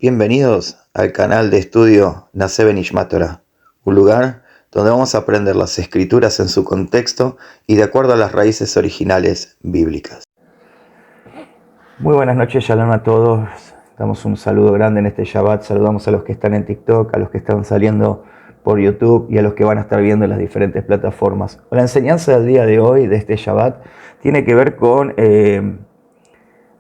Bienvenidos al canal de estudio Naseh Benishmat Torah, un lugar donde vamos a aprender las escrituras en su contexto y de acuerdo a las raíces originales bíblicas. Muy buenas noches, shalom a todos. Damos un saludo grande en este Shabbat. Saludamos a los que están en TikTok, a los que están saliendo por YouTube y a los que van a estar viendo en las diferentes plataformas. La enseñanza del día de hoy, de este Shabbat, tiene que ver con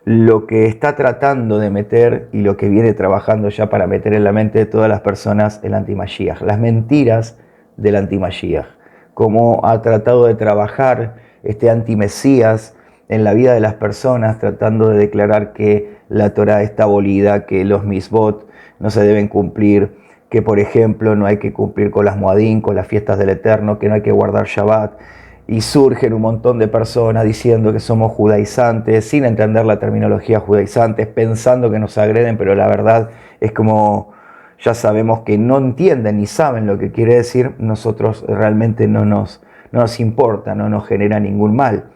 lo que está tratando de meter y lo que viene trabajando ya para meter en la mente de todas las personas el anti-Mashiach, las mentiras del anti-Mashiach, cómo ha tratado de trabajar este anti-Mesías en la vida de las personas, tratando de declarar que la Torah está abolida, que los misbot no se deben cumplir, que por ejemplo no hay que cumplir con las Moadim, con las fiestas del Eterno, que no hay que guardar Shabbat. Y surgen un montón de personas diciendo que somos judaizantes, sin entender la terminología judaizantes, pensando que nos agreden, pero la verdad es como ya sabemos que no entienden ni saben lo que quiere decir, nosotros realmente no nos importa, no nos genera ningún mal.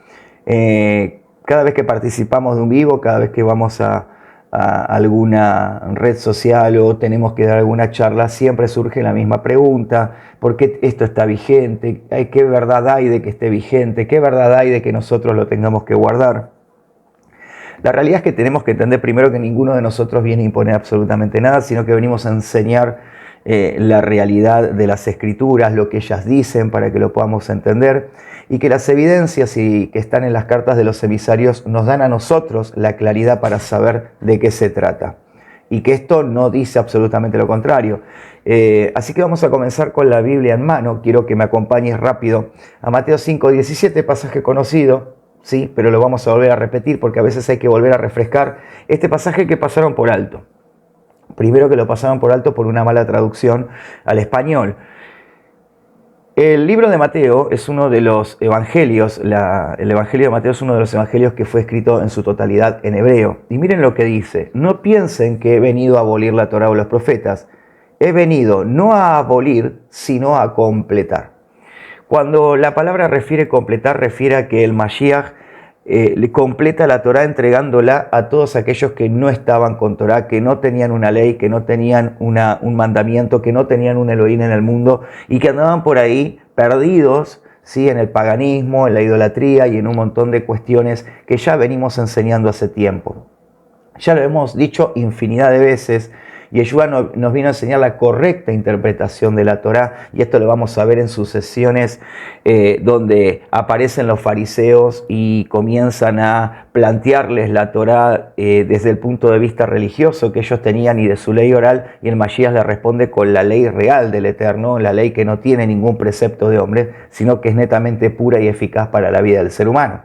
Cada vez que participamos de un vivo, cada vez que vamos a alguna red social o tenemos que dar alguna charla, siempre surge la misma pregunta: ¿por qué esto está vigente? ¿Qué verdad hay de que esté vigente? ¿Qué verdad hay de que nosotros lo tengamos que guardar? La realidad es que tenemos que entender primero que ninguno de nosotros viene a imponer absolutamente nada, sino que venimos a enseñar la realidad de las escrituras, lo que ellas dicen para que lo podamos entender, y que las evidencias que están en las cartas de los emisarios nos dan a nosotros la claridad para saber de qué se trata, y que esto no dice absolutamente lo contrario. Así que vamos a comenzar con la Biblia en mano. Quiero que me acompañes rápido a Mateo 5:17, pasaje conocido, sí, pero lo vamos a volver a repetir porque a veces hay que volver a refrescar este pasaje que pasaron por alto. Primero, que lo pasaron por alto por una mala traducción al español. El libro de Mateo es uno de los evangelios, el evangelio de Mateo es uno de los evangelios que fue escrito en su totalidad en hebreo. Y miren lo que dice: no piensen que he venido a abolir la Torá o los profetas. He venido no a abolir, sino a completar. Cuando la palabra refiere completar, refiere a que el Mashiach le completa la Torá entregándola a todos aquellos que no estaban con Torá, que no tenían una ley, que no tenían un mandamiento, que no tenían un Elohim en el mundo y que andaban por ahí perdidos, ¿sí?, en el paganismo, en la idolatría y en un montón de cuestiones que ya venimos enseñando hace tiempo. Ya lo hemos dicho infinidad de veces. Yeshua nos vino a enseñar la correcta interpretación de la Torá, y esto lo vamos a ver en sucesiones donde aparecen los fariseos y comienzan a plantearles la Torá desde el punto de vista religioso que ellos tenían y de su ley oral, y el Mashiach le responde con la ley real del Eterno, la ley que no tiene ningún precepto de hombre, sino que es netamente pura y eficaz para la vida del ser humano.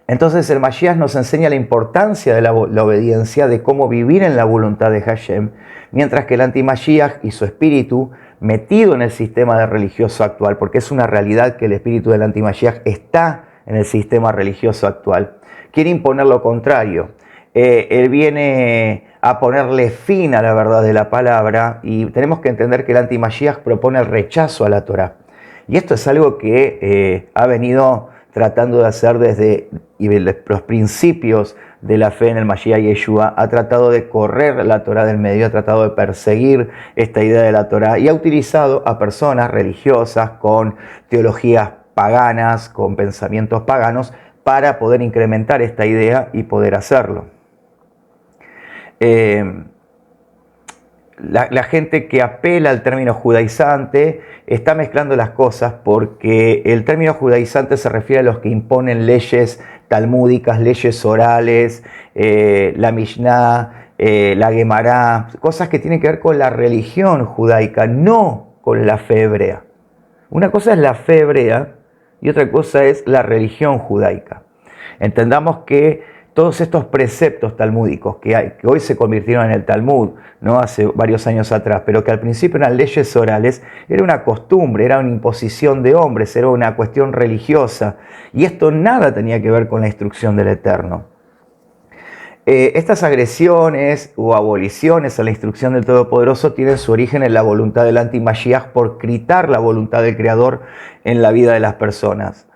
Entonces el Mashiach nos enseña la importancia de la obediencia, de cómo vivir en la voluntad de Hashem, mientras que el anti-Mashiach y su espíritu, metido en el sistema religioso actual, porque es una realidad que el espíritu del anti-Mashiach está en el sistema religioso actual, quiere imponer lo contrario. Él viene a ponerle fin a la verdad de la palabra, y tenemos que entender que el anti-Mashiach propone el rechazo a la Torá. Y esto es algo que ha venido tratando de hacer desde los principios de la fe en el Mashiach Yeshua. Ha tratado de correr la Torá del medio, ha tratado de perseguir esta idea de la Torá y ha utilizado a personas religiosas con teologías paganas, con pensamientos paganos, para poder incrementar esta idea y poder hacerlo. La gente que apela al término judaizante está mezclando las cosas, porque el término judaizante se refiere a los que imponen leyes talmúdicas, leyes orales, la Mishnah, la Gemara, cosas que tienen que ver con la religión judaica, no con la fe hebrea. Una cosa es la fe hebrea y otra cosa es la religión judaica. Entendamos que todos estos preceptos talmúdicos que hoy se convirtieron en el Talmud, ¿no?, hace varios años atrás, pero que al principio eran leyes orales, era una costumbre, era una imposición de hombres, era una cuestión religiosa, y esto nada tenía que ver con la instrucción del Eterno. Estas agresiones o aboliciones a la instrucción del Todopoderoso tienen su origen en la voluntad del anti-Mashiach por quitar la voluntad del Creador en la vida de las personas.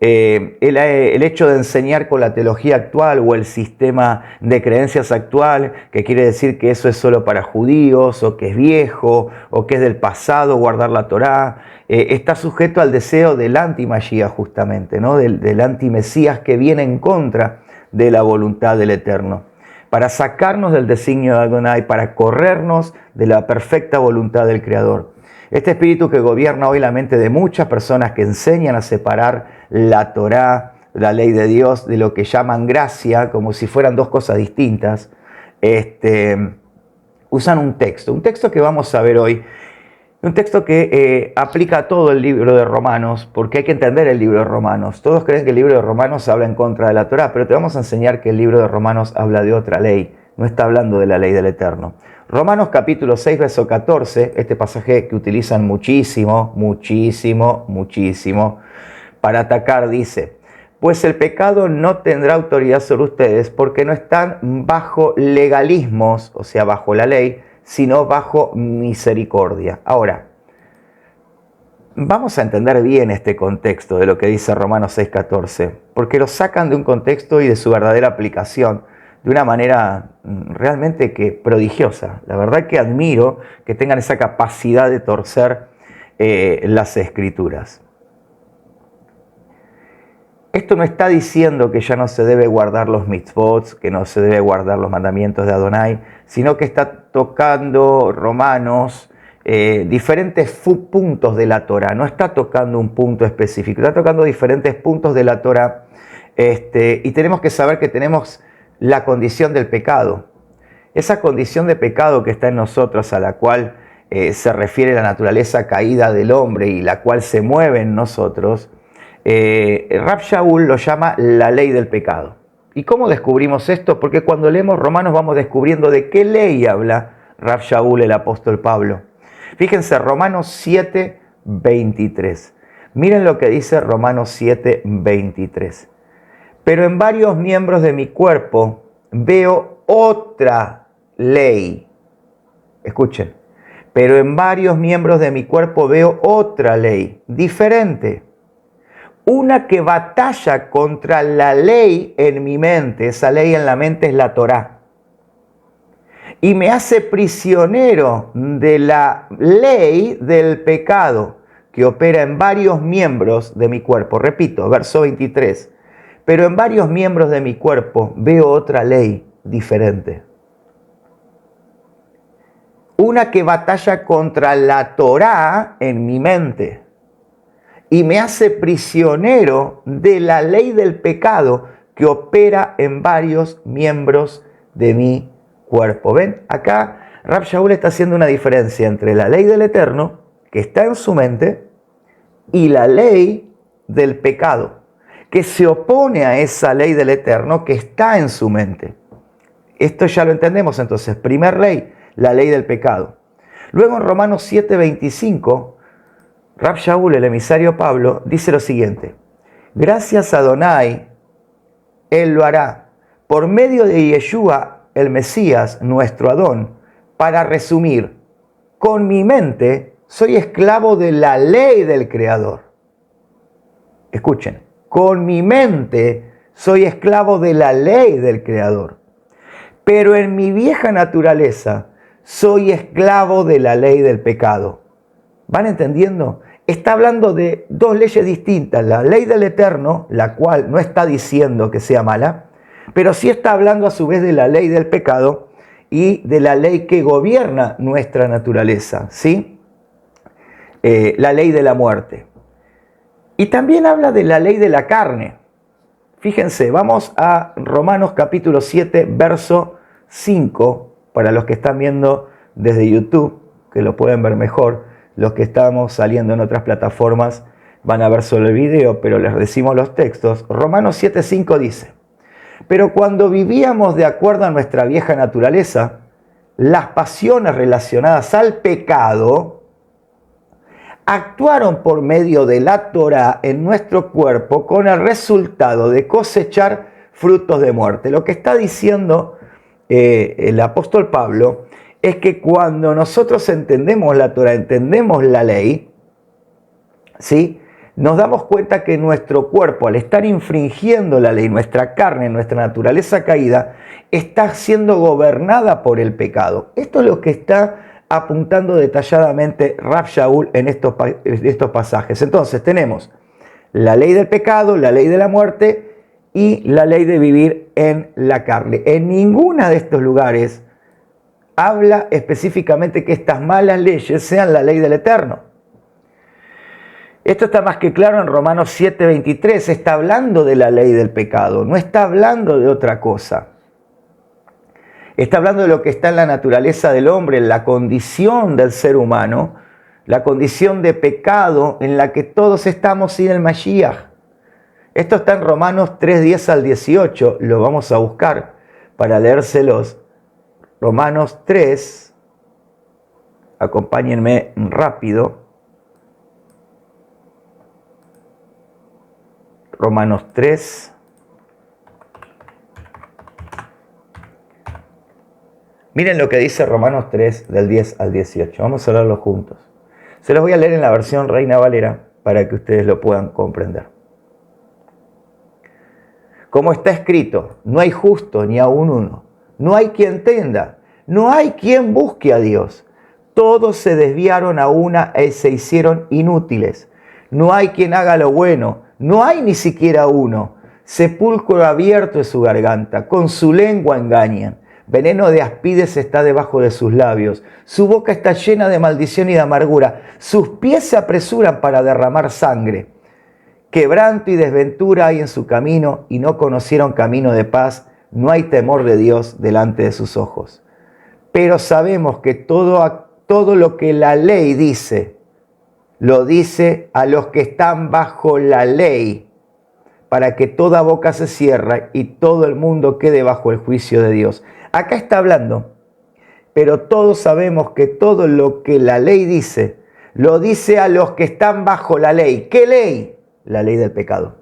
el hecho de enseñar con la teología actual o el sistema de creencias actual, que quiere decir que eso es solo para judíos, o que es viejo, o que es del pasado guardar la Torá, está sujeto al deseo del anti-Mashiach justamente, ¿no? del anti-Mesías que viene en contra de la voluntad del Eterno, para sacarnos del designio de Adonai, para corrernos de la perfecta voluntad del Creador. Este espíritu que gobierna hoy la mente de muchas personas que enseñan a separar la Torá, la ley de Dios, de lo que llaman gracia, como si fueran dos cosas distintas, usan un texto que vamos a ver hoy, un texto que aplica a todo el libro de Romanos, porque hay que entender el libro de Romanos. Todos creen que el libro de Romanos habla en contra de la Torá, pero te vamos a enseñar que el libro de Romanos habla de otra ley, no está hablando de la ley del Eterno. Romanos capítulo 6, verso 14, este pasaje que utilizan muchísimo para atacar, dice: pues el pecado no tendrá autoridad sobre ustedes porque no están bajo legalismos, o sea, bajo la ley, sino bajo misericordia. Ahora, vamos a entender bien este contexto de lo que dice Romanos 6:14, porque lo sacan de un contexto y de su verdadera aplicación de una manera realmente que prodigiosa. La verdad que admiro que tengan esa capacidad de torcer las Escrituras. Esto no está diciendo que ya no se debe guardar los mitzvot, que no se debe guardar los mandamientos de Adonai, sino que está tocando Romanos diferentes puntos de la Torah. No está tocando un punto específico, está tocando diferentes puntos de la Torah. Y tenemos que saber que tenemos la condición del pecado. Esa condición de pecado que está en nosotros, a la cual se refiere la naturaleza caída del hombre y la cual se mueve en nosotros, Rav Shaul lo llama la ley del pecado. ¿Y cómo descubrimos esto? Porque cuando leemos Romanos vamos descubriendo de qué ley habla Rav Shaul, el apóstol Pablo. Fíjense, Romanos 7, 23. Miren lo que dice Romanos 7, 23. Pero en varios miembros de mi cuerpo veo otra ley. Escuchen. Pero en varios miembros de mi cuerpo veo otra ley, diferente. Una que batalla contra la ley en mi mente, esa ley en la mente es la Torá, y me hace prisionero de la ley del pecado que opera en varios miembros de mi cuerpo. Repito, verso 23, pero en varios miembros de mi cuerpo veo otra ley diferente. Una que batalla contra la Torá en mi mente y me hace prisionero de la ley del pecado que opera en varios miembros de mi cuerpo. ¿Ven? Acá Rav Shaul está haciendo una diferencia entre la ley del Eterno, que está en su mente, y la ley del pecado, que se opone a esa ley del Eterno que está en su mente. Esto ya lo entendemos entonces. Primer ley, la ley del pecado. Luego en Romanos 7:25, Rav Shaul, el emisario Pablo, dice lo siguiente: gracias a Adonai, Él lo hará, por medio de Yeshua, el Mesías, nuestro Adón. Para resumir, con mi mente soy esclavo de la ley del Creador. Escuchen, con mi mente soy esclavo de la ley del Creador. Pero en mi vieja naturaleza soy esclavo de la ley del pecado. ¿Van entendiendo? Está hablando de dos leyes distintas. La ley del Eterno, la cual no está diciendo que sea mala, pero sí está hablando a su vez de la ley del pecado y de la ley que gobierna nuestra naturaleza, ¿sí? La ley de la muerte. Y también habla de la ley de la carne. Fíjense, vamos a Romanos capítulo 7, verso 5, para los que están viendo desde YouTube, que lo pueden ver mejor. Los que estamos saliendo en otras plataformas van a ver solo el video, pero les decimos los textos. Romanos 7, 5 dice: pero cuando vivíamos de acuerdo a nuestra vieja naturaleza, las pasiones relacionadas al pecado actuaron por medio de la Torá en nuestro cuerpo con el resultado de cosechar frutos de muerte. Lo que está diciendo el apóstol Pablo es que cuando nosotros entendemos la Torá, entendemos la ley, ¿sí? nos damos cuenta que nuestro cuerpo, al estar infringiendo la ley, nuestra carne, nuestra naturaleza caída, está siendo gobernada por el pecado. Esto es lo que está apuntando detalladamente Rav Shaul en estos pasajes. Entonces tenemos la ley del pecado, la ley de la muerte y la ley de vivir en la carne. En ninguna de estos lugares habla específicamente que estas malas leyes sean la ley del Eterno. Esto está más que claro en Romanos 7:23, está hablando de la ley del pecado, no está hablando de otra cosa. Está hablando de lo que está en la naturaleza del hombre, en la condición del ser humano, la condición de pecado en la que todos estamos sin el Mashiach. Esto está en Romanos 3:10 al 18, lo vamos a buscar para leérselos. Romanos 3, acompáñenme rápido. Romanos 3. Miren lo que dice Romanos 3 del 10 al 18. Vamos a leerlo juntos. Se los voy a leer en la versión Reina Valera para que ustedes lo puedan comprender. Como está escrito, no hay justo ni aun uno. No hay quien entienda. No hay quien busque a Dios. Todos se desviaron a una y se hicieron inútiles. No hay quien haga lo bueno. No hay ni siquiera uno. Sepulcro abierto es su garganta. Con su lengua engañan. Veneno de aspides está debajo de sus labios. Su boca está llena de maldición y de amargura. Sus pies se apresuran para derramar sangre. Quebranto y desventura hay en su camino y no conocieron camino de paz. No hay temor de Dios delante de sus ojos. Pero sabemos que todo lo que la ley dice, lo dice a los que están bajo la ley, para que toda boca se cierre y todo el mundo quede bajo el juicio de Dios. Acá está hablando, pero todos sabemos que todo lo que la ley dice, lo dice a los que están bajo la ley. ¿Qué ley? La ley del pecado.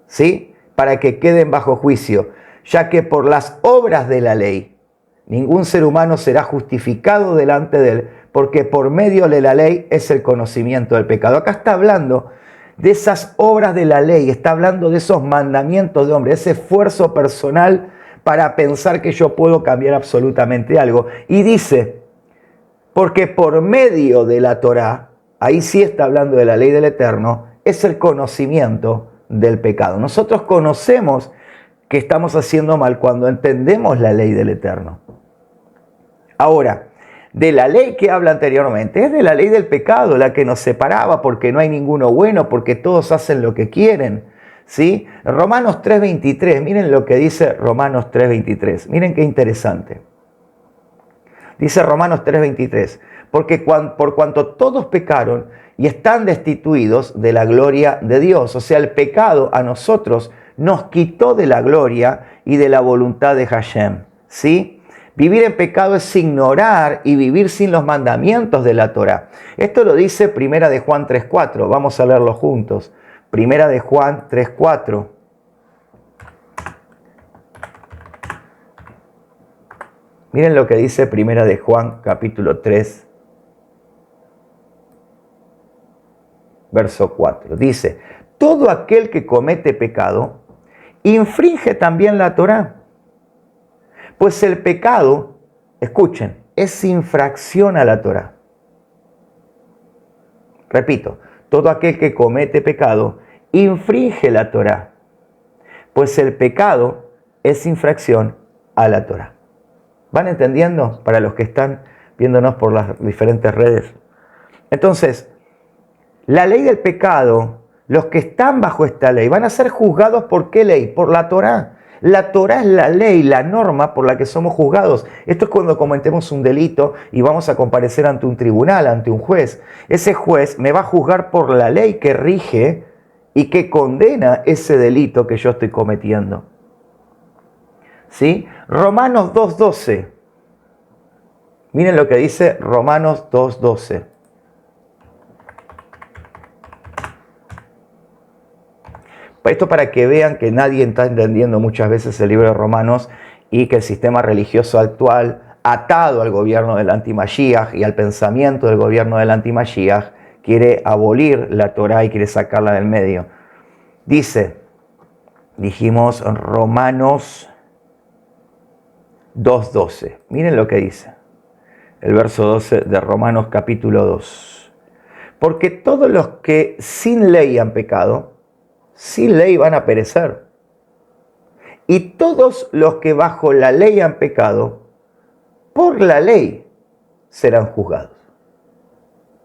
¿Sí? Para que queden bajo juicio, ya que por las obras de la ley, ningún ser humano será justificado delante de él, porque por medio de la ley es el conocimiento del pecado. Acá está hablando de esas obras de la ley, está hablando de esos mandamientos de hombre, ese esfuerzo personal para pensar que yo puedo cambiar absolutamente algo. Y dice, porque por medio de la Torá, ahí sí está hablando de la ley del Eterno, es el conocimiento del pecado. Nosotros conocemos que estamos haciendo mal cuando entendemos la ley del Eterno. Ahora, de la ley que habla anteriormente, es de la ley del pecado, la que nos separaba porque no hay ninguno bueno, porque todos hacen lo que quieren. ¿Sí? Romanos 3:23, miren lo que dice Romanos 3:23, miren qué interesante. Dice Romanos 3:23, porque por cuanto todos pecaron y están destituidos de la gloria de Dios, o sea, el pecado a nosotros nos quitó de la gloria y de la voluntad de Hashem. ¿Sí? Vivir en pecado es ignorar y vivir sin los mandamientos de la Torá. Esto lo dice Primera de Juan 3:4. Vamos a leerlo juntos. Primera de Juan 3:4. Miren lo que dice Primera de Juan capítulo 3, verso 4. Dice, todo aquel que comete pecado infringe también la Torá. Pues el pecado, escuchen, es infracción a la Torá. Repito, todo aquel que comete pecado infringe la Torá. Pues el pecado es infracción a la Torá. ¿Van entendiendo? Para los que están viéndonos por las diferentes redes. Entonces, la ley del pecado, los que están bajo esta ley, van a ser juzgados ¿por qué ley? Por la Torá. La Torá es la ley, la norma por la que somos juzgados. Esto es cuando cometemos un delito y vamos a comparecer ante un tribunal, ante un juez. Ese juez me va a juzgar por la ley que rige y que condena ese delito que yo estoy cometiendo. ¿Sí? Romanos 2:12. Miren lo que dice Romanos 2:12. Esto para que vean que nadie está entendiendo muchas veces el libro de Romanos y que el sistema religioso actual, atado al gobierno del anti-Mashiach y al pensamiento del gobierno del anti-Mashiach, quiere abolir la Torá y quiere sacarla del medio. Dijimos Romanos 2:12. Miren lo que dice el verso 12 de Romanos capítulo 2. Porque todos los que sin ley han pecado, sin ley van a perecer. Y todos los que bajo la ley han pecado, por la ley serán juzgados.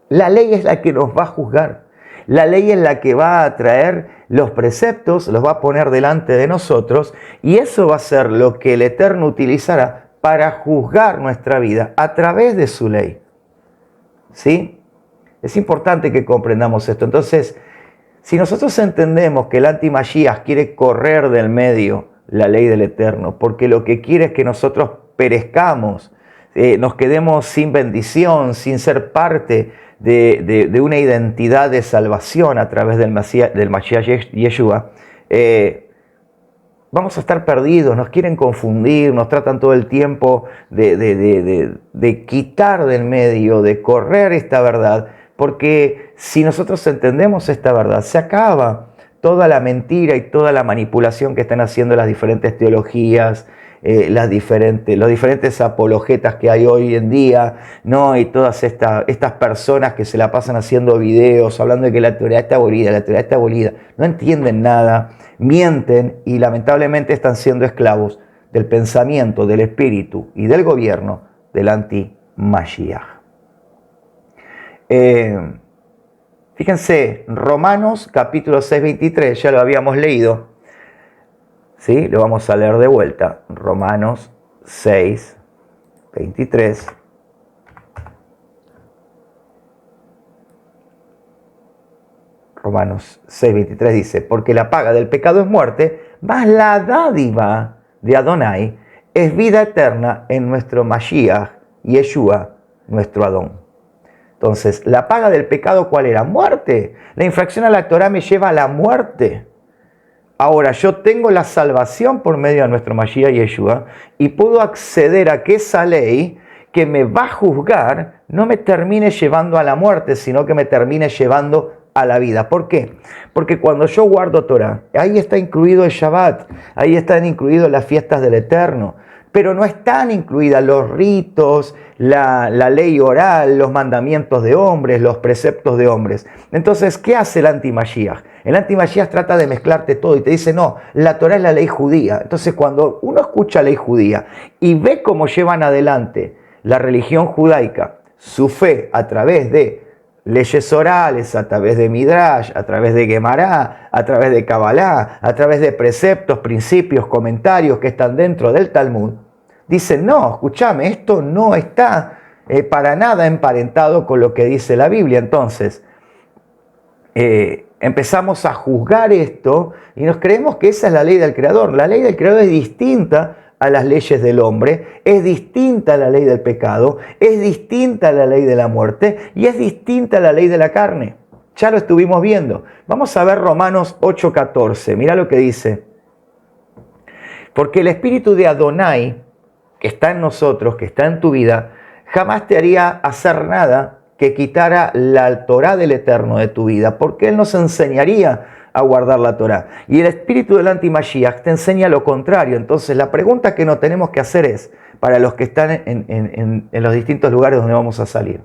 La ley es la que nos va a juzgar. La ley es la que va a traer los preceptos, los va a poner delante de nosotros, y eso va a ser lo que el Eterno utilizará para juzgar nuestra vida a través de su ley. ¿Sí? Es importante que comprendamos esto. Entonces, si nosotros entendemos que el anti-Mashiach quiere correr del medio la ley del Eterno, porque lo que quiere es que nosotros perezcamos, nos quedemos sin bendición, sin ser parte de una identidad de salvación a través del Mashiach Yeshua, vamos a estar perdidos, nos quieren confundir, nos tratan todo el tiempo de quitar del medio, de correr esta verdad, porque si nosotros entendemos esta verdad, se acaba toda la mentira y toda la manipulación que están haciendo las diferentes teologías, los diferentes apologetas que hay hoy en día, ¿no? Y todas estas personas que se la pasan haciendo videos, hablando de que la teoría está abolida, no entienden nada, mienten y lamentablemente están siendo esclavos del pensamiento, del espíritu y del gobierno del anti-Mashiach. Fíjense, Romanos capítulo 6:23, ya lo habíamos leído, ¿sí? Lo vamos a leer de vuelta. Romanos 6:23. Romanos 6:23 dice, porque la paga del pecado es muerte, mas la dádiva de Adonai es vida eterna en nuestro Mashiach, Yeshua, nuestro Adón. Entonces, la paga del pecado, ¿cuál era? Muerte. La infracción a la Torah me lleva a la muerte. Ahora, yo tengo la salvación por medio de nuestro Mashiach Yeshua y puedo acceder a que esa ley que me va a juzgar no me termine llevando a la muerte, sino que me termine llevando a la vida. ¿Por qué? Porque cuando yo guardo Torah, ahí está incluido el Shabbat, ahí están incluidas las fiestas del Eterno, pero no están incluidas los ritos, la ley oral, los mandamientos de hombres, los preceptos de hombres. Entonces, ¿qué hace el anti-Mashiach? El anti-Mashiach trata de mezclarte todo y te dice, no, la Torah es la ley judía. Entonces, cuando uno escucha ley judía y ve cómo llevan adelante la religión judaica, su fe a través de leyes orales, a través de Midrash, a través de Gemara, a través de Kabbalah, a través de preceptos, principios, comentarios que están dentro del Talmud, dicen, no, escúchame, esto no está para nada emparentado con lo que dice la Biblia. Entonces, empezamos a juzgar esto y nos creemos que esa es la ley del Creador. La ley del Creador es distinta a las leyes del hombre, es distinta a la ley del pecado, es distinta a la ley de la muerte y es distinta a la ley de la carne. Ya lo estuvimos viendo. Vamos a ver Romanos 8:14. Mira lo que dice. Porque el espíritu de Adonai, que está en nosotros, que está en tu vida, jamás te haría hacer nada que quitara la Torá del Eterno de tu vida, porque Él nos enseñaría a guardar la Torá. Y el espíritu del anti-Mashiach te enseña lo contrario. Entonces la pregunta que nos tenemos que hacer es, para los que están en los distintos lugares donde vamos a salir,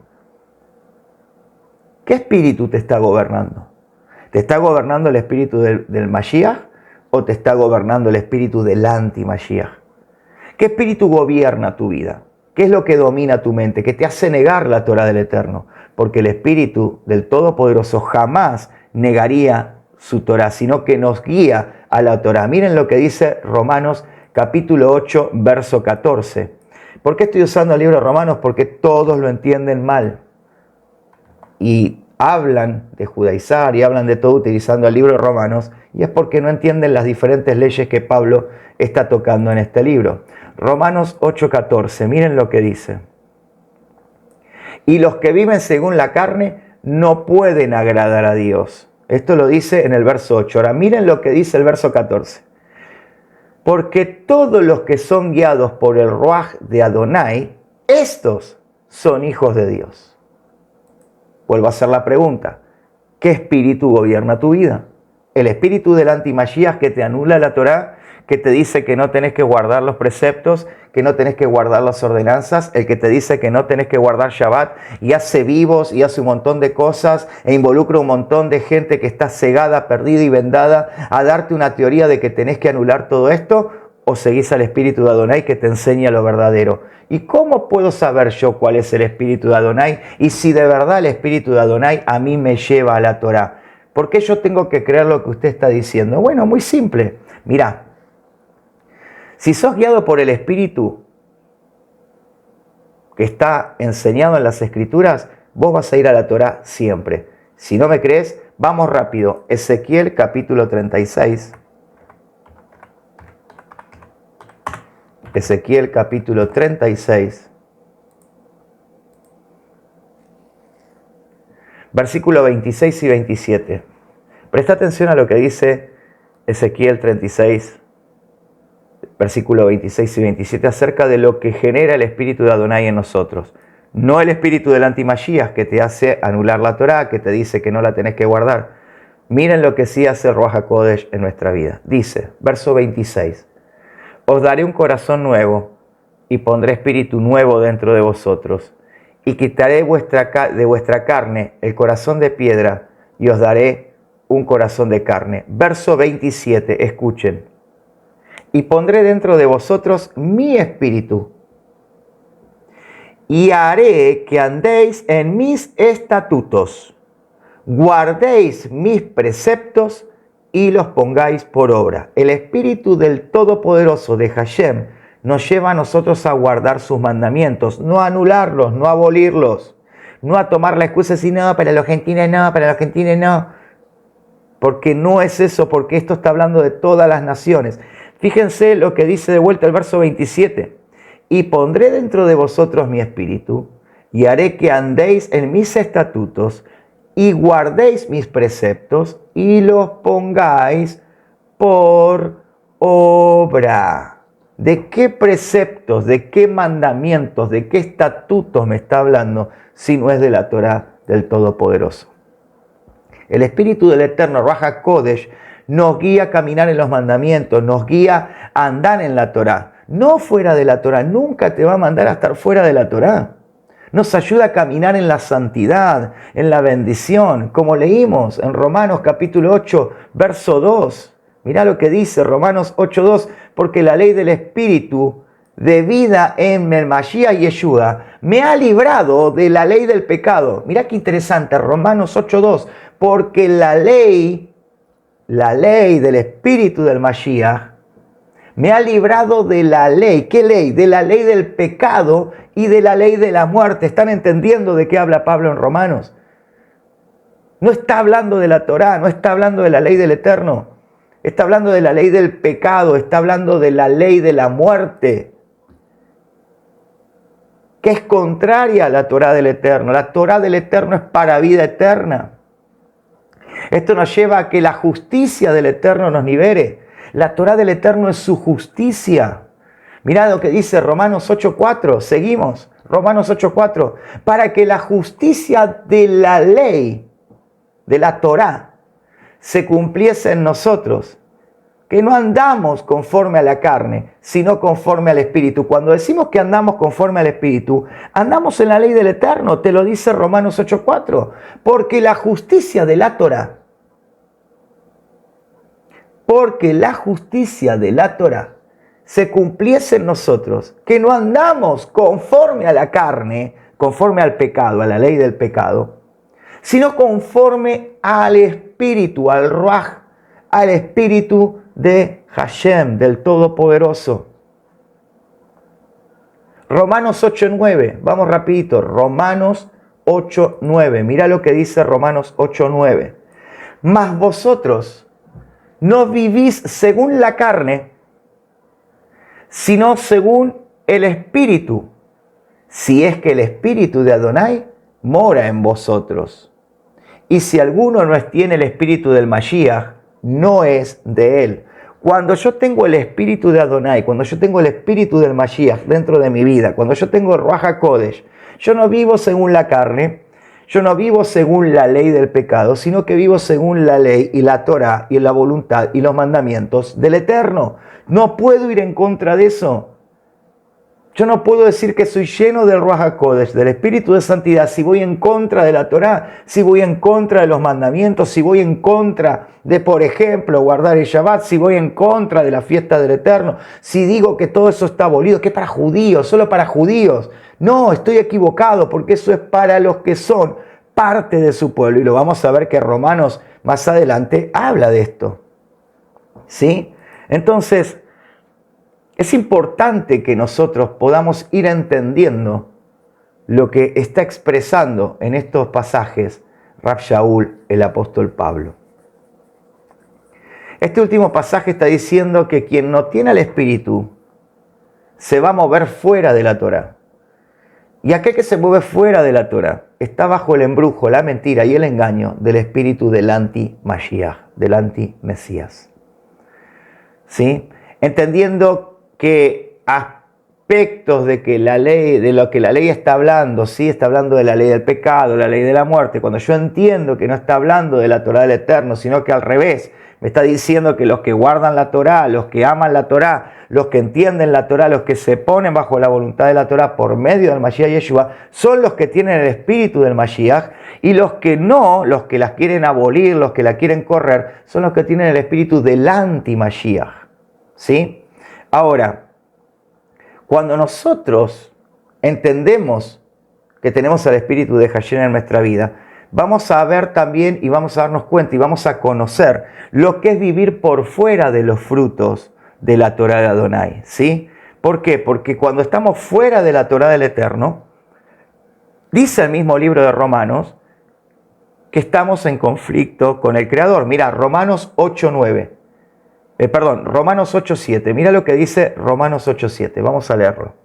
¿qué espíritu te está gobernando? ¿Te está gobernando el espíritu del Mashiach o te está gobernando el espíritu del anti-Mashiach? ¿Qué espíritu gobierna tu vida? ¿Qué es lo que domina tu mente? ¿Qué te hace negar la Torá del Eterno? Porque el espíritu del Todopoderoso jamás negaría su Torá, sino que nos guía a la Torá. Miren lo que dice Romanos capítulo 8, verso 14. ¿Por qué estoy usando el libro de Romanos? Porque todos lo entienden mal. Y hablan de judaizar y hablan de todo utilizando el libro de Romanos, y es porque no entienden las diferentes leyes que Pablo está tocando en este libro. Romanos 8:14, miren lo que dice. Y los que viven según la carne no pueden agradar a Dios. Esto lo dice en el verso 8. Ahora miren lo que dice el verso 14. Porque todos los que son guiados por el Ruaj de Adonai, estos son hijos de Dios. vuelvo a hacer la pregunta. ¿Qué espíritu gobierna tu vida? ¿El espíritu del anti-Mashiach que te anula la Torá, que te dice que no tenés que guardar los preceptos, que no tenés que guardar las ordenanzas, el que te dice que no tenés que guardar Shabbat y hace vivos y hace un montón de cosas e involucra un montón de gente que está cegada, perdida y vendada a darte una teoría de que tenés que anular todo esto? ¿O seguís al espíritu de Adonai que te enseña lo verdadero? ¿Y cómo puedo saber yo cuál es el espíritu de Adonai? Y si de verdad el espíritu de Adonai a mí me lleva a la Torá. ¿Por qué yo tengo que creer lo que usted está diciendo? Bueno, muy simple. Mirá, si sos guiado por el espíritu que está enseñado en las escrituras, vos vas a ir a la Torá siempre. Si no me crees, vamos rápido. Ezequiel capítulo 36. Ezequiel capítulo 36. Versículo 26 y 27. Presta atención a lo que dice Ezequiel 36, versículo 26 y 27, acerca de lo que genera el espíritu de Adonai en nosotros. No el espíritu del anti-Mashiach que te hace anular la Torá, que te dice que no la tenés que guardar. Miren lo que sí hace el Ruach HaKodesh en nuestra vida. Dice, verso 26, os daré un corazón nuevo y pondré espíritu nuevo dentro de vosotros. Y quitaré de vuestra carne el corazón de piedra y os daré un corazón de carne. Verso 27, escuchen. Y pondré dentro de vosotros mi espíritu y haré que andéis en mis estatutos, guardéis mis preceptos y los pongáis por obra. El espíritu del Todopoderoso de Hashem nos lleva a nosotros a guardar sus mandamientos, no a anularlos, no a abolirlos, no a tomar la excusa de decir, no, para los gentiles no, para los gentiles no. Porque no es eso, porque esto está hablando de todas las naciones. Fíjense lo que dice de vuelta el verso 27. Y pondré dentro de vosotros mi espíritu, y haré que andéis en mis estatutos, y guardéis mis preceptos, y los pongáis por obra. ¿De qué preceptos, de qué mandamientos, de qué estatutos me está hablando si no es de la Torá del Todopoderoso? El Espíritu del Eterno, Ruach HaKodesh, nos guía a caminar en los mandamientos, nos guía a andar en la Torá, no fuera de la Torá. Nunca te va a mandar a estar fuera de la Torá. Nos ayuda a caminar en la santidad, en la bendición, como leímos en Romanos capítulo 8, verso 2. Mirá lo que dice Romanos 8.2, porque la ley del Espíritu de vida en el Mashiach Yeshua me ha librado de la ley del pecado. Mirá qué interesante, Romanos 8.2, porque la ley del Espíritu del Mashiach me ha librado de la ley. ¿Qué ley? De la ley del pecado y de la ley de la muerte. ¿Están entendiendo de qué habla Pablo en Romanos? No está hablando de la Torá, no está hablando de la ley del Eterno. Está hablando de la ley del pecado, está hablando de la ley de la muerte, que es contraria a la Torá del Eterno. La Torá del Eterno es para vida eterna. Esto nos lleva a que la justicia del Eterno nos libere. La Torá del Eterno es su justicia. Mirá lo que dice Romanos 8.4. Seguimos. Romanos 8.4. Para que la justicia de la ley, de la Torá, se cumpliese en nosotros, que no andamos conforme a la carne, sino conforme al Espíritu. Cuando decimos que andamos conforme al Espíritu, andamos en la ley del Eterno, te lo dice Romanos 8.4, porque la justicia de la Torá, se cumpliese en nosotros, que no andamos conforme a la carne, conforme al pecado, a la ley del pecado, sino conforme al Espíritu, al Ruach, al Espíritu de Hashem, del Todopoderoso. Romanos 8.9, vamos rapidito, Romanos 8.9, mira lo que dice Romanos 8.9. Mas vosotros no vivís según la carne, sino según el Espíritu, si es que el Espíritu de Adonai mora en vosotros. Y si alguno no tiene el espíritu del Mashiach, no es de él. Cuando yo tengo el espíritu de Adonai, cuando yo tengo el espíritu del Mashiach dentro de mi vida, cuando yo tengo el Ruach HaKodesh, yo no vivo según la carne, Yo no vivo según la ley del pecado, sino que vivo según la ley y la Torah y la voluntad y los mandamientos del Eterno. No puedo ir en contra de eso. Yo no puedo decir que soy lleno del Ruach HaKodesh, del Espíritu de Santidad, si voy en contra de la Torá, si voy en contra de los mandamientos, si voy en contra de, por ejemplo, guardar el Shabbat, si voy en contra de la fiesta del Eterno, si digo que todo eso está abolido, que es para judíos, solo para judíos. No, estoy equivocado, porque eso es para los que son parte de su pueblo. Y lo vamos a ver que Romanos más adelante habla de esto. ¿Sí? Entonces, es importante que nosotros podamos ir entendiendo lo que está expresando en estos pasajes Rab Shaul, el apóstol Pablo. Este último pasaje está diciendo que quien no tiene al Espíritu se va a mover fuera de la Torá. Y aquel que se mueve fuera de la Torá está bajo el embrujo, la mentira y el engaño del espíritu del anti-Mashiach, del anti-Mesías. ¿Sí? Entendiendo que aspectos de que la ley, de lo que la ley está hablando, sí, está hablando de la ley del pecado, la ley de la muerte. Cuando yo entiendo que no está hablando de la Torá del Eterno, sino que al revés, me está diciendo que los que guardan la Torá, los que aman la Torá, los que entienden la Torá, los que se ponen bajo la voluntad de la Torá por medio del Mashiach Yeshua, son los que tienen el espíritu del Mashiach, y los que no, los que las quieren abolir, los que la quieren correr, son los que tienen el espíritu del anti-Mashiach. ¿Sí? Ahora, cuando nosotros entendemos que tenemos el espíritu de Hashem en nuestra vida, vamos a ver también y vamos a darnos cuenta y vamos a conocer lo que es vivir por fuera de los frutos de la Torá de Adonai. ¿Sí? ¿Por qué? Porque cuando estamos fuera de la Torá del Eterno, dice el mismo libro de Romanos que estamos en conflicto con el Creador. Mira, Romanos 8:9. Romanos 8:7. Mira lo que dice Romanos 8:7. Vamos a leerlo.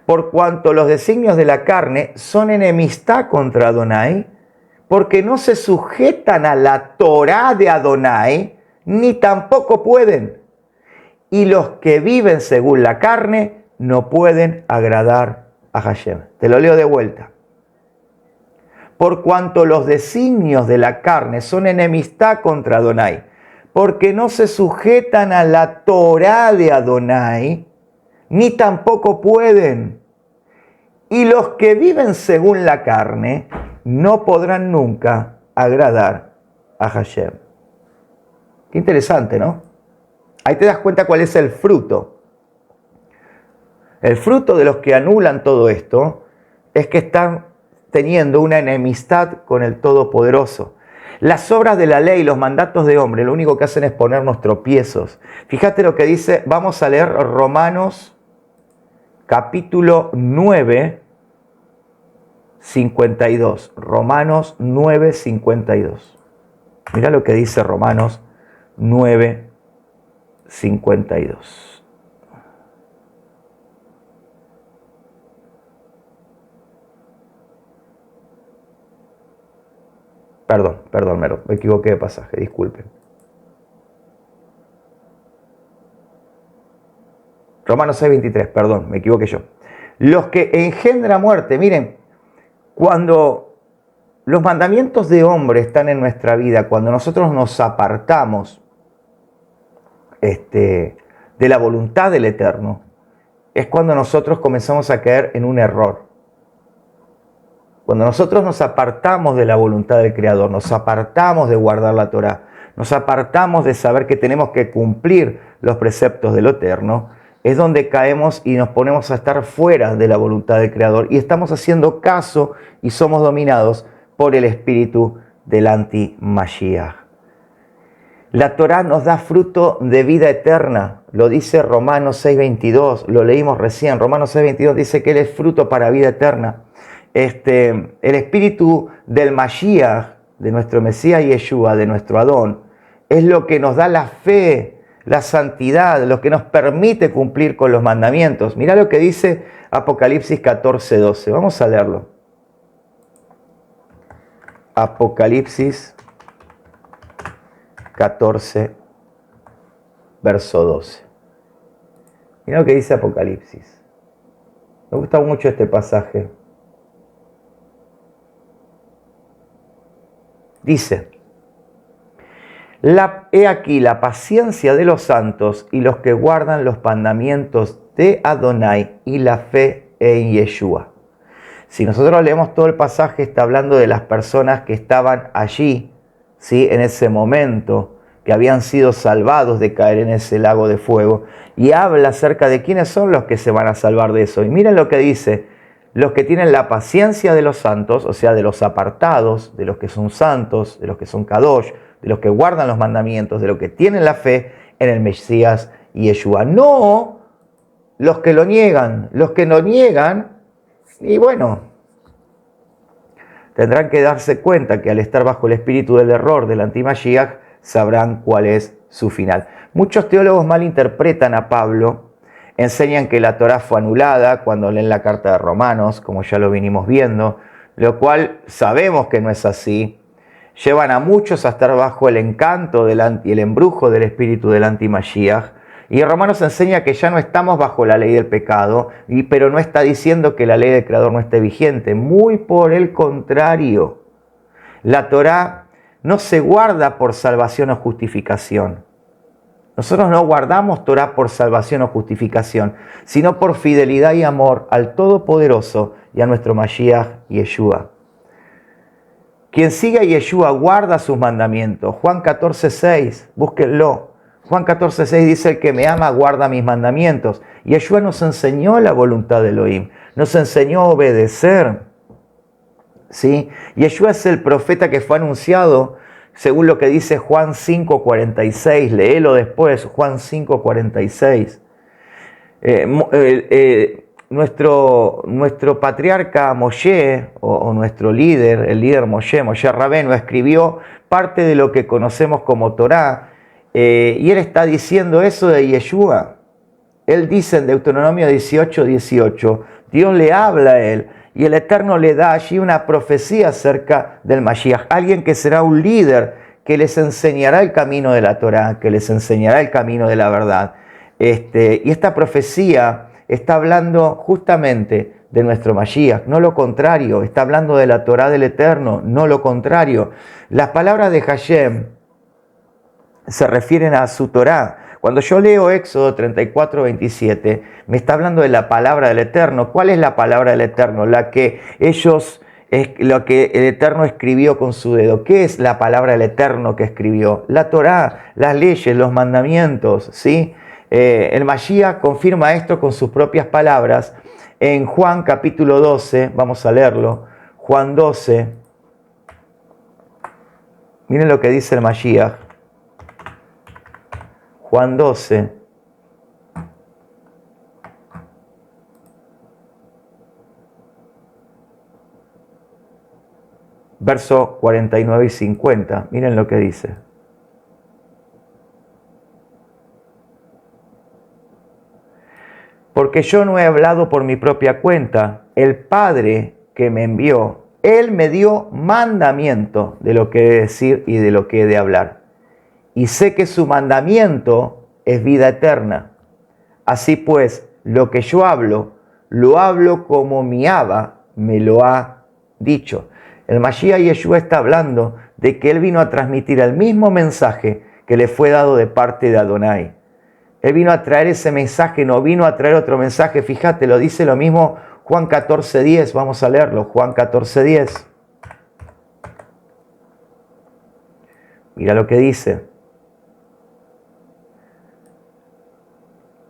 Por cuanto los designios de la carne son enemistad contra Adonai, porque no se sujetan a la Torá de Adonai, ni tampoco pueden. Y los que viven según la carne no pueden agradar a Hashem. Te lo leo de vuelta. Por cuanto los designios de la carne son enemistad contra Adonai, porque no se sujetan a la Torá de Adonai, ni tampoco pueden. Y los que viven según la carne no podrán nunca agradar a Hashem. Qué interesante, ¿no? Ahí te das cuenta cuál es el fruto. El fruto de los que anulan todo esto es que están teniendo una enemistad con el Todopoderoso. Las obras de la ley, los mandatos de hombre, lo único que hacen es ponernos tropiezos. Fíjate lo que dice, vamos a leer Romanos capítulo 9, 52. Romanos 9, 52. Mira lo que dice Romanos 9, 52. Perdón, me equivoqué de pasaje, disculpen. Romanos 6:23, perdón, me equivoqué yo. Los que engendran muerte, miren, cuando los mandamientos de hombre están en nuestra vida, cuando nosotros nos apartamos de la voluntad del Eterno, es cuando nosotros comenzamos a caer en un error. Cuando nosotros nos apartamos de la voluntad del Creador, nos apartamos de guardar la Torá, nos apartamos de saber que tenemos que cumplir los preceptos del Eterno, es donde caemos y nos ponemos a estar fuera de la voluntad del Creador y estamos haciendo caso y somos dominados por el espíritu del anti-Mashiach. La Torá nos da fruto de vida eterna, lo dice Romanos 6:22, lo leímos recién. Romanos 6:22 dice que Él es fruto para vida eterna. El espíritu del Mashiach, de nuestro Mesías Yeshua, de nuestro Adón, es lo que nos da la fe, la santidad, lo que nos permite cumplir con los mandamientos. Mirá lo que dice Apocalipsis 14:12. Vamos a leerlo. Apocalipsis 14, verso 12. Mirá lo que dice Apocalipsis. Me gusta mucho este pasaje. Dice, he aquí la paciencia de los santos y los que guardan los mandamientos de Adonai y la fe en Yeshua. Si nosotros leemos todo el pasaje, está hablando de las personas que estaban allí, ¿sí? En ese momento, que habían sido salvados de caer en ese lago de fuego. Y habla acerca de quiénes son los que se van a salvar de eso. Y miren lo que dice, los que tienen la paciencia de los santos, o sea, de los apartados, de los que son santos, de los que son kadosh, de los que guardan los mandamientos, de los que tienen la fe en el Mesías y Yeshua. No los que lo niegan. Los que lo niegan, y bueno, tendrán que darse cuenta que al estar bajo el espíritu del error del anti-Mashiach, sabrán cuál es su final. Muchos teólogos malinterpretan a Pablo, enseñan que la Torá fue anulada cuando leen la carta de Romanos, como ya lo vinimos viendo, lo cual sabemos que no es así. Llevan a muchos a estar bajo el encanto y el embrujo del espíritu del anti-Mashiach. Y Romanos enseña que ya no estamos bajo la ley del pecado, pero no está diciendo que la ley del Creador no esté vigente. Muy por el contrario. La Torá no se guarda por salvación o justificación. Nosotros no guardamos Torá por salvación o justificación, sino por fidelidad y amor al Todopoderoso y a nuestro Mashiach Yeshua. Quien sigue a Yeshua guarda sus mandamientos. Juan 14:6, búsquenlo. Juan 14:6 dice, el que me ama guarda mis mandamientos. Yeshua nos enseñó la voluntad de Elohim, nos enseñó a obedecer. ¿Sí? Yeshua es el profeta que fue anunciado según lo que dice Juan 5:46. Léelo después, Juan 5:46. Nuestro patriarca Moshe, o nuestro líder, el líder Moshe Rabbeinu, escribió parte de lo que conocemos como Torá, y él está diciendo eso de Yeshua. Él dice en Deuteronomio 18:18, Dios le habla a él, y el Eterno le da allí una profecía acerca del Mashiach, alguien que será un líder, que les enseñará el camino de la Torá, que les enseñará el camino de la verdad. Y esta profecía está hablando justamente de nuestro Mashiach, no lo contrario. Está hablando de la Torá del Eterno, no lo contrario. Las palabras de Hashem se refieren a su Torá. Cuando yo leo Éxodo 34:27, me está hablando de la palabra del Eterno. ¿Cuál es la palabra del Eterno? Lo que el Eterno escribió con su dedo. ¿Qué es la palabra del Eterno que escribió? La Torá, las leyes, los mandamientos, ¿sí? El Mashiach confirma esto con sus propias palabras en Juan capítulo 12, vamos a leerlo, Juan 12, miren lo que dice el Mashiach, Juan 12, verso 49 y 50, miren lo que dice. Porque yo no he hablado por mi propia cuenta. El Padre que me envió, Él me dio mandamiento de lo que he de decir y de lo que he de hablar. Y sé que su mandamiento es vida eterna. Así pues, lo que yo hablo, lo hablo como mi Abba me lo ha dicho. El Mashiach Yeshua está hablando de que Él vino a transmitir el mismo mensaje que le fue dado de parte de Adonai. Él vino a traer ese mensaje, no vino a traer otro mensaje. Fíjate, lo dice lo mismo Juan 14:10. Vamos a leerlo, Juan 14:10. Mira lo que dice.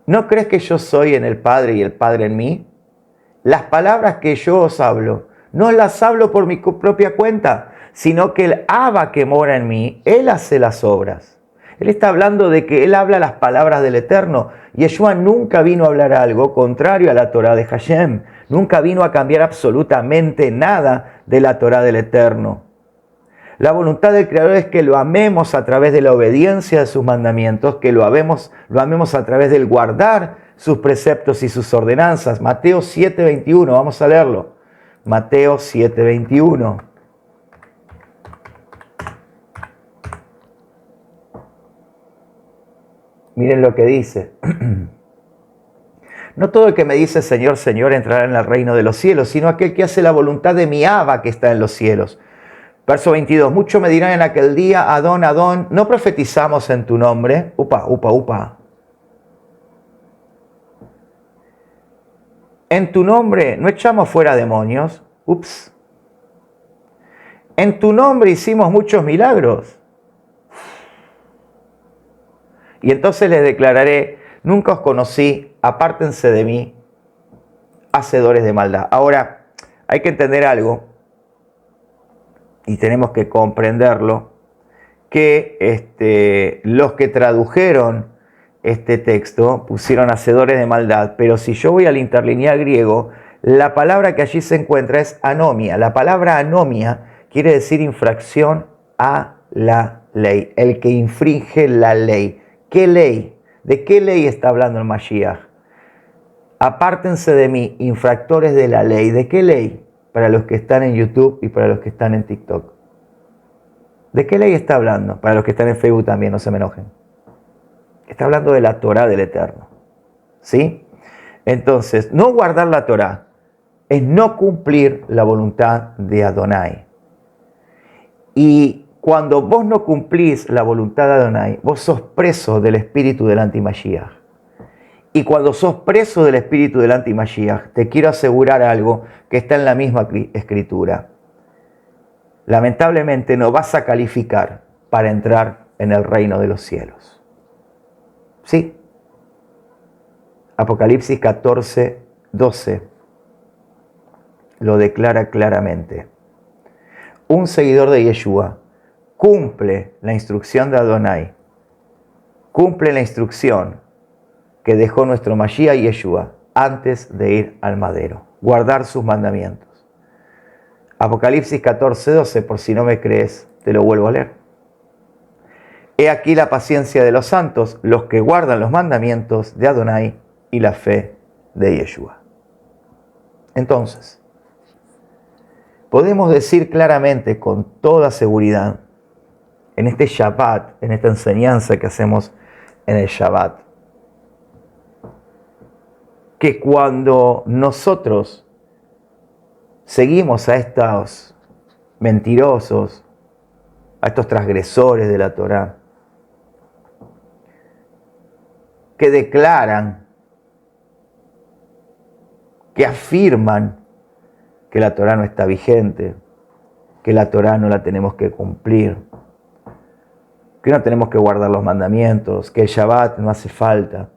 ¿No crees que yo soy en el Padre y el Padre en mí? Las palabras que yo os hablo, no las hablo por mi propia cuenta, sino que el Abba que mora en mí, Él hace las obras. Él está hablando de que Él habla las palabras del Eterno. Yeshua nunca vino a hablar algo contrario a la Torá de Hashem. Nunca vino a cambiar absolutamente nada de la Torá del Eterno. La voluntad del Creador es que lo amemos a través de la obediencia de sus mandamientos, que lo amemos a través del guardar sus preceptos y sus ordenanzas. Mateo 7:21, vamos a leerlo. Mateo 7:21. Miren lo que dice. No todo el que me dice Señor, Señor entrará en el reino de los cielos, sino aquel que hace la voluntad de mi Abba que está en los cielos. Verso 22, muchos me dirán en aquel día, Adón, Adón, ¿no profetizamos en tu nombre? Upa, upa, upa. En tu nombre no echamos fuera demonios. Ups. En tu nombre hicimos muchos milagros. Y entonces les declararé, nunca os conocí, apártense de mí, hacedores de maldad. Ahora, hay que entender algo, y tenemos que comprenderlo, que los que tradujeron este texto pusieron hacedores de maldad, pero si yo voy al interlineal griego, la palabra que allí se encuentra es anomia. La palabra anomia quiere decir infracción a la ley, el que infringe la ley. ¿Qué ley? ¿De qué ley está hablando el Mashiach? Apártense de mí, infractores de la ley. ¿De qué ley? Para los que están en YouTube y para los que están en TikTok. ¿De qué ley está hablando? Para los que están en Facebook también, no se me enojen. Está hablando de la Torá del Eterno. ¿Sí? Entonces, no guardar la Torá es no cumplir la voluntad de Adonai. Y cuando vos no cumplís la voluntad de Adonai, vos sos preso del espíritu del anti-Mashiach. Y cuando sos preso del espíritu del anti-Mashiach, te quiero asegurar algo que está en la misma escritura. Lamentablemente no vas a calificar para entrar en el reino de los cielos. ¿Sí? Apocalipsis 14, 12 lo declara claramente. Un seguidor de Yeshua cumple la instrucción de Adonai, cumple la instrucción que dejó nuestro Mashiach Yeshua antes de ir al madero, guardar sus mandamientos. Apocalipsis 14, 12, por si no me crees, te lo vuelvo a leer. He aquí la paciencia de los santos, los que guardan los mandamientos de Adonai y la fe de Yeshua. Entonces, podemos decir claramente, con toda seguridad, en este Shabbat, en esta enseñanza que hacemos en el Shabbat, que cuando nosotros seguimos a estos mentirosos, a estos transgresores de la Torá, que declaran, que afirman que la Torá no está vigente, que la Torá no la tenemos que cumplir, que no tenemos que guardar los mandamientos, que el Shabbat no hace falta,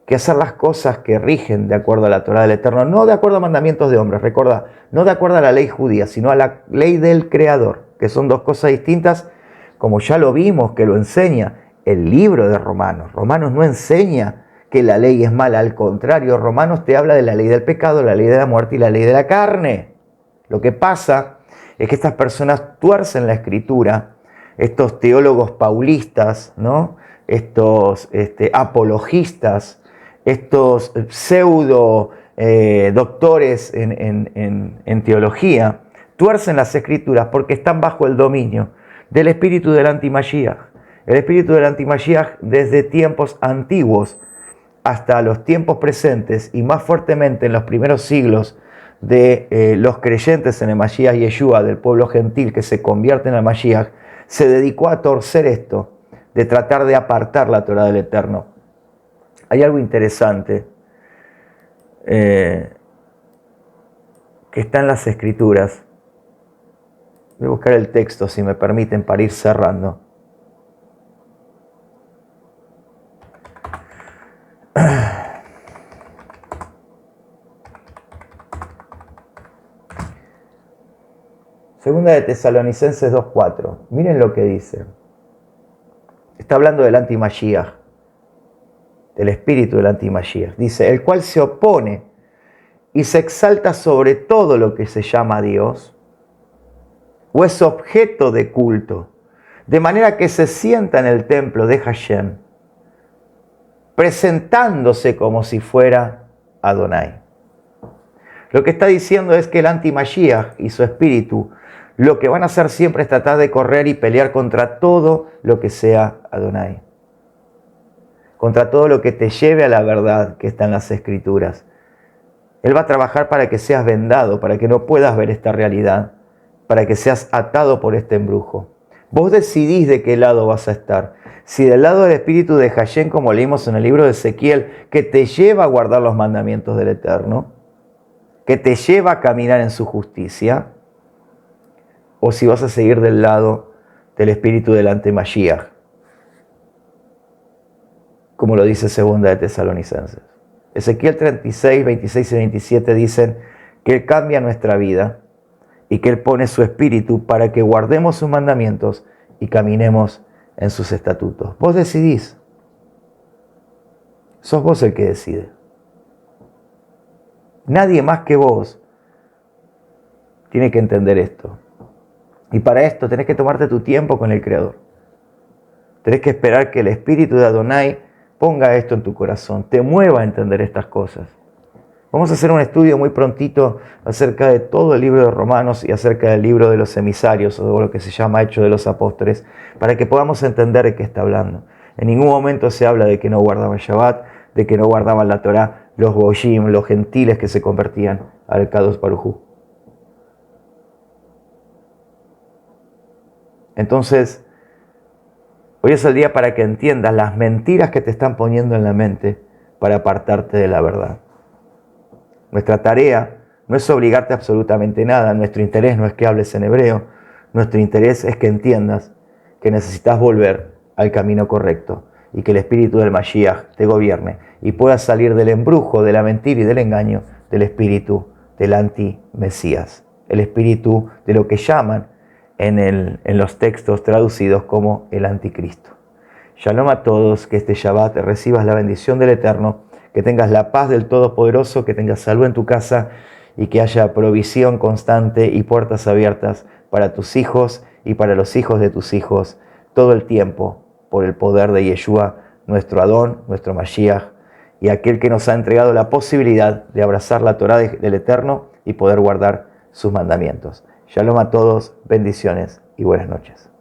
que hacer las cosas que rigen de acuerdo a la Torá del Eterno, no de acuerdo a mandamientos de hombres, recuerda, no de acuerdo a la ley judía, sino a la ley del Creador, que son dos cosas distintas, como ya lo vimos, que lo enseña el libro de Romanos. Romanos no enseña que la ley es mala, al contrario, Romanos te habla de la ley del pecado, la ley de la muerte y la ley de la carne. Lo que pasa es que estas personas tuercen la Escritura, estos teólogos paulistas, ¿no? Estos apologistas, estos pseudo doctores en teología, tuercen las Escrituras porque están bajo el dominio del espíritu del anti-Mashiach. El espíritu del anti-Mashiach desde tiempos antiguos hasta los tiempos presentes y más fuertemente en los primeros siglos de los creyentes en el Mashiach Yeshua, del pueblo gentil que se convierte en el Mashiach, se dedicó a torcer esto, de tratar de apartar la Torá del Eterno. Hay algo interesante que está en las Escrituras. Voy a buscar el texto, si me permiten, para ir cerrando. Segunda de Tesalonicenses 2:4. Miren lo que dice. Está hablando del anti-Mashiach, del espíritu del anti-Mashiach. Dice, el cual se opone y se exalta sobre todo lo que se llama Dios o es objeto de culto, de manera que se sienta en el templo de Hashem, presentándose como si fuera Adonai. Lo que está diciendo es que el anti-Mashiach y su espíritu lo que van a hacer siempre es tratar de correr y pelear contra todo lo que sea Adonai, contra todo lo que te lleve a la verdad que está en las Escrituras. Él va a trabajar para que seas vendado, para que no puedas ver esta realidad, para que seas atado por este embrujo. Vos decidís de qué lado vas a estar. Si del lado del espíritu de Hashem, como leímos en el libro de Ezequiel, que te lleva a guardar los mandamientos del Eterno, que te lleva a caminar en su justicia, o si vas a seguir del lado del espíritu del antimashiach, como lo dice segunda de Tesalonicenses. Ezequiel 36, 26 y 27 dicen que Él cambia nuestra vida y que Él pone su espíritu para que guardemos sus mandamientos y caminemos en sus estatutos. Vos decidís. Sos vos el que decide. Nadie más que vos tiene que entender esto. Y para esto tenés que tomarte tu tiempo con el Creador. Tenés que esperar que el espíritu de Adonai ponga esto en tu corazón, te mueva a entender estas cosas. Vamos a hacer un estudio muy prontito acerca de todo el libro de Romanos y acerca del libro de los emisarios, o de lo que se llama Hechos de los Apóstoles, para que podamos entender de qué está hablando. En ningún momento se habla de que no guardaban Shabbat, de que no guardaban la Torá, los Goyim, los gentiles que se convertían al Kadosh Baruj Hu. Entonces, hoy es el día para que entiendas las mentiras que te están poniendo en la mente para apartarte de la verdad. Nuestra tarea no es obligarte a absolutamente nada. Nuestro interés no es que hables en hebreo. Nuestro interés es que entiendas que necesitas volver al camino correcto y que el espíritu del Mashiach te gobierne y puedas salir del embrujo, de la mentira y del engaño del espíritu del anti-Mesías. El espíritu de lo que llaman en los textos traducidos como el anticristo. Shalom a todos, que este Shabbat recibas la bendición del Eterno, que tengas la paz del Todopoderoso, que tengas salud en tu casa y que haya provisión constante y puertas abiertas para tus hijos y para los hijos de tus hijos todo el tiempo, por el poder de Yeshua, nuestro Adón, nuestro Mashiach, y aquel que nos ha entregado la posibilidad de abrazar la Torá del Eterno y poder guardar sus mandamientos. Shalom a todos, bendiciones y buenas noches.